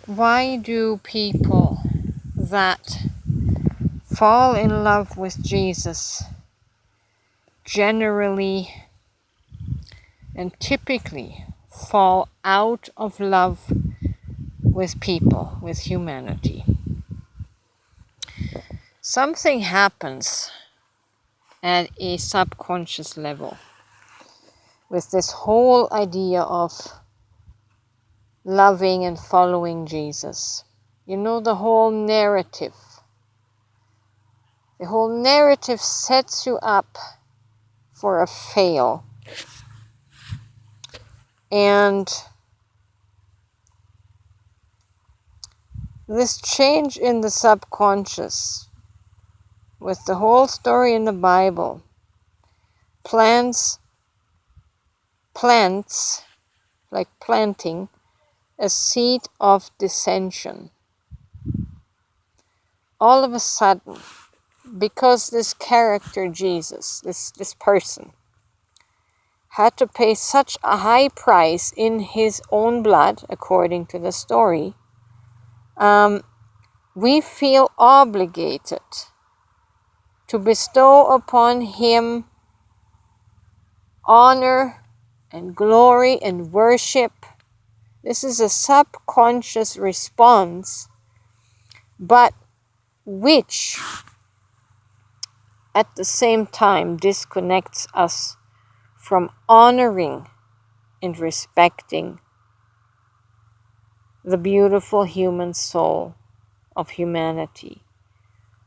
Why do people that fall in love with Jesus generally and typically fall out of love with people, with humanity? Something happens at a subconscious level with this whole idea of loving and following Jesus. You know, the whole narrative. The whole narrative sets you up for a fail. And this change in the subconscious, with the whole story in the Bible, plants, like planting, a seed of dissension. All of a sudden, because this character Jesus, this person, had to pay such a high price in his own blood, according to the story, we feel obligated to bestow upon him honor and glory and worship. This is a subconscious response, but which at the same time disconnects us from honoring and respecting the beautiful human soul of humanity.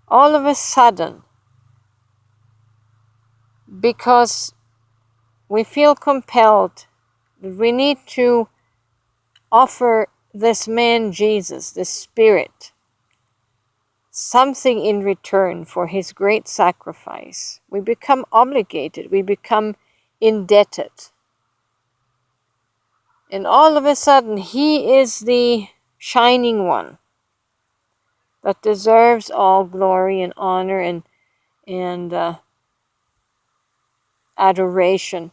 All of a sudden, because we feel compelled, we need to offer this man Jesus, this Spirit, something in return for his great sacrifice. We become obligated, we become indebted. And all of a sudden, he is the shining one that deserves all glory and honor and adoration.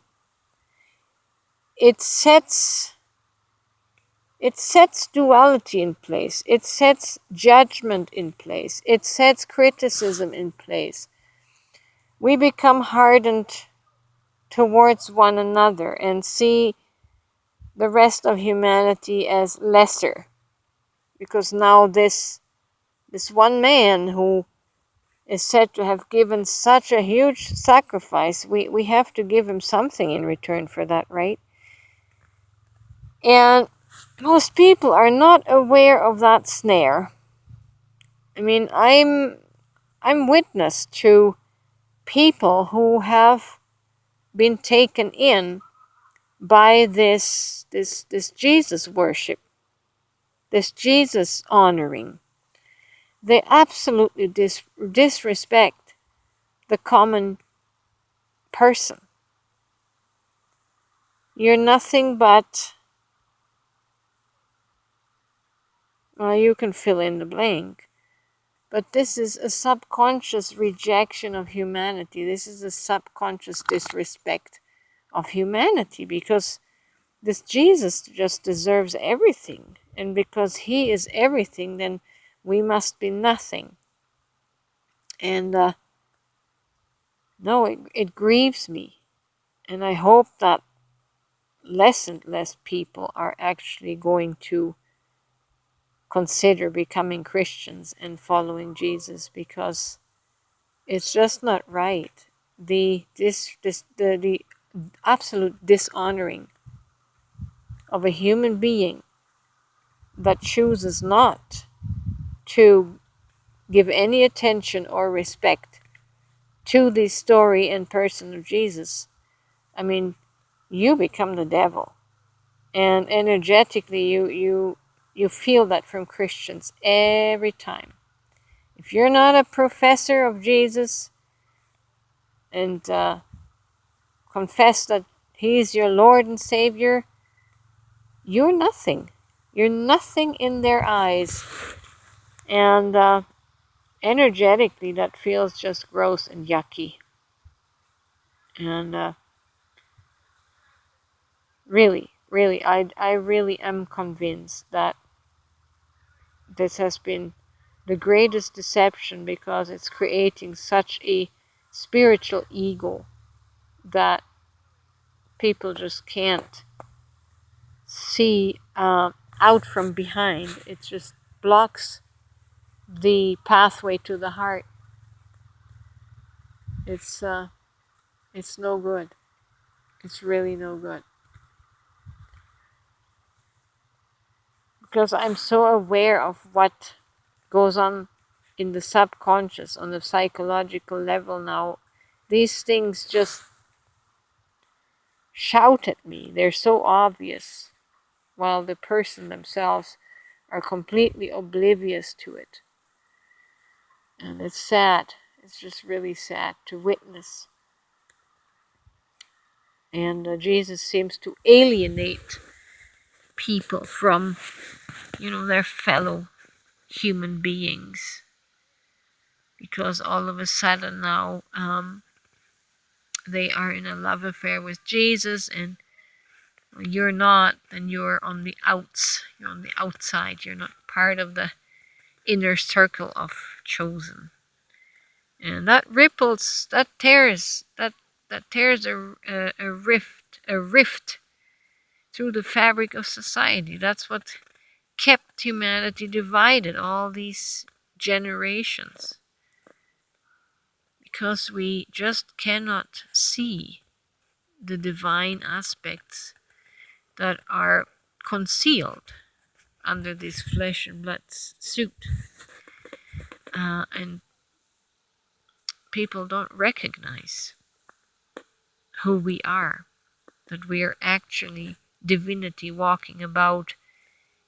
It sets duality in place. It sets judgment in place. It sets criticism in place. We become hardened towards one another and see the rest of humanity as lesser, because now this one man who is said to have given such a huge sacrifice, we have to give him something in return for that, right? And most people are not aware of that snare. I mean, I'm witness to people who have been taken in by this Jesus worship, this Jesus honoring. They absolutely disrespect the common person. You're nothing but, well, you can fill in the blank. But this is a subconscious rejection of humanity. This is a subconscious disrespect of humanity, because this Jesus just deserves everything. And because he is everything, then we must be nothing. And no, it grieves me. And I hope that less and less people are actually going to consider becoming Christians and following Jesus, because it's just not right. The absolute dishonoring of a human being that chooses not to give any attention or respect to the story and person of Jesus. I mean, you become the devil. And energetically, you feel that from Christians every time. If you're not a professor of Jesus and confess that he's your Lord and Savior, you're nothing. You're nothing in their eyes. And energetically, that feels just gross and yucky. And really, I really am convinced that this has been the greatest deception, because it's creating such a spiritual ego that people just can't see out from behind. It just blocks the pathway to the heart. It's no good. It's really no good. Because I'm so aware of what goes on in the subconscious, on the psychological level now. These things just shout at me. They're so obvious, while the person themselves are completely oblivious to it. And it's sad. It's just really sad to witness. And Jesus seems to alienate people from, their fellow human beings. Because all of a sudden now they are in a love affair with Jesus, and you're not, then you're on the outs. You're on the outside. You're not part of the inner circle of chosen. And that ripples, that tears a rift through the fabric of society. That's what kept humanity divided all these generations. Because we just cannot see the divine aspects that are concealed under this flesh and blood suit. And people don't recognize who we are, that we are actually divinity walking about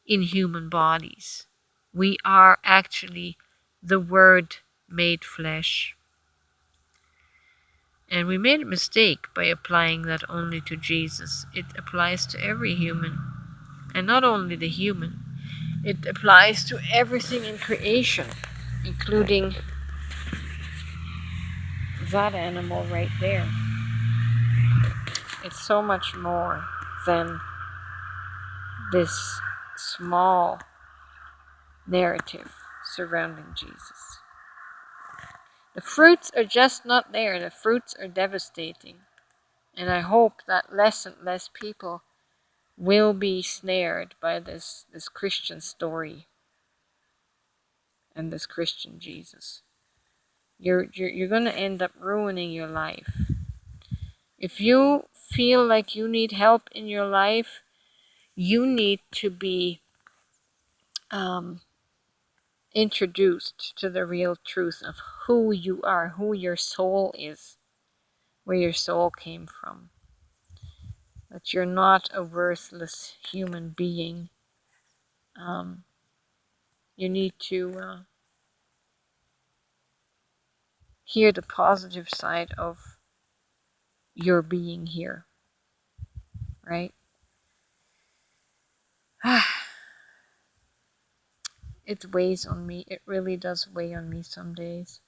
in human bodies. We are actually the Word made flesh. And we made a mistake by applying that only to Jesus. It applies to every human. And not only the human, it applies to everything in creation, including that animal right there. It's so much more than this small narrative surrounding Jesus. The fruits are just not there. The fruits are devastating. And I hope that less and less people will be snared by this Christian story and this Christian Jesus. You're going to end up ruining your life. If you feel like you need help in your life, you need to be introduced to the real truth of who you are, who your soul is, where your soul came from. That you're not a worthless human being. You need to hear the positive side of your being here, right? It weighs on me. It really does weigh on me some days.